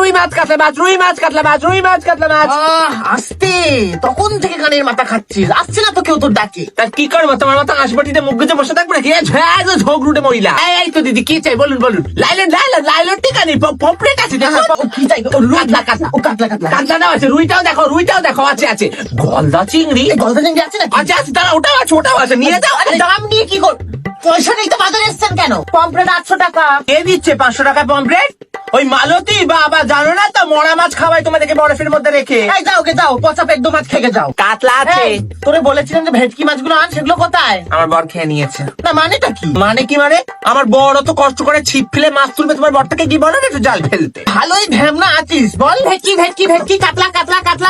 রুই মাছ কাতলা মাছ, রুই মাছ কাতলা মাছ, রুই মাছ কাতলা মাছ। আসতে তখন থেকে কানের মাথা খাচ্ছিস, আসছে না তো কেউ তোর ডাকে। তা কি করবো, তোমার মতো হাসপাটিতে মুখ গুজে বসে থাকবো নাকি? ঝোঁক রুটে মহিলা। এই তো দিদি কি চাই বলুন বলুন। লাইলেন লাইলেন লাইলেন ঠিক আছে, পপড়েট আছে দেখো। কি চাই? কাতলা কাতলা, ও কাতলা কাতলা কাতলাটাও আছে, রুইটাও দেখো, রুইটাও দেখো, আছে আছে। গলদা চিংড়ি গলদা চিংড়ি আছে নাকি? আছে আছে, তারা ওটাও আছে, ওটাও আছে, নিয়ে যাও। আরে দাম নিয়ে কি কর, পয়সা নেই তো বাজারে এসছেন কেন? পমফ্রেট 800 টাকা। কে দিচ্ছে 500 টাকা পমফ্রেট? ওই মালতী বাবা, জানো না তো মোড়া মাছ খাওয়াই তোমাদেরকে বরফের মধ্যে রেখে। এই যাও গে যাও, পচা পেট মাছ খেয়ে যাও। কাতলা আছে। এই, তোরে বলেছিলেন যে ভেটকি মাছগুলো আন, সেগুলো কোথায়? আমার বর খেয়ে নিয়েছে। না মানেটা কি? মানে কি মানে? আমার বর অত কষ্ট করে ছিপ ফেলে মাছ তুলবে, তোমার বরটাকে কি বলো না একটু জাল ফেলতে? ভালোই ঢ্যামনা আছিস, বল। ভেটকি ভেটকি ভেটকি, কাতলা কাতলা কাতলা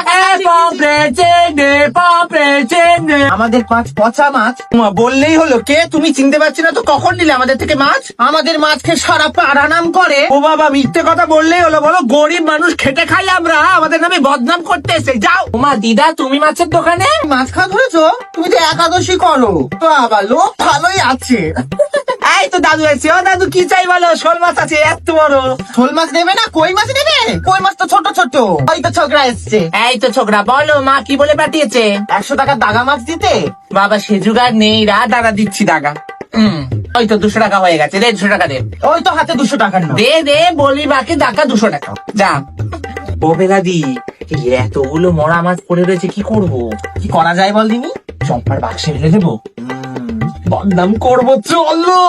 আমাদের মাছ পচা মাছ। বললেই হলো। কে তুমি চিনতে পারছি না তো, কখন নিলে আমাদের থেকে মাছ? আমাদের মাছ খেয়ে সারা পাড়া নাম করে। ও বাবা, মিথ্যে কথা বললেই হলো। বলো গরিব মানুষ খেটে খাই আমরা, আমাদের নামে বদনাম করতে এসে। যাও মা। দিদা তুমি মাছের দোকানে? মাছ খাওয়া ধরেছো? তুমি তো একাদশী করো তো, আবার লোক ভালোই আছে। এই তো দাদু এসে। ও দাদু কি চাই বলো? শোল মাছ আছে এত বড়। শোল মাছ নেবে না কই মাছ নেবে? কই মাছ তো ছোট ছোট। ওই তো ছোকরা এসছে। এই তো ছোকরা, বলো মা কি বলে পাঠিয়েছে? 100 টাকার দাগা মাছ দিতে। বাবা সে জুগার নেই, দাদা দিচ্ছি টাকা। ওই তো 200 টাকা হয়ে গেছে, দে 200 টাকা দে। ওই তো হাতে 200 টাকার নোট। দে দে, বলি বাকি টাকা 200 টাকা। যা। ও বেলাদি, এই এতগুলো মরা মাছ পড়ে রয়েছে, কি করব? কি করা যায় বল দিনি? চম্পার বাক্সে ফেলে দেবো, বদনাম করবো, চলো।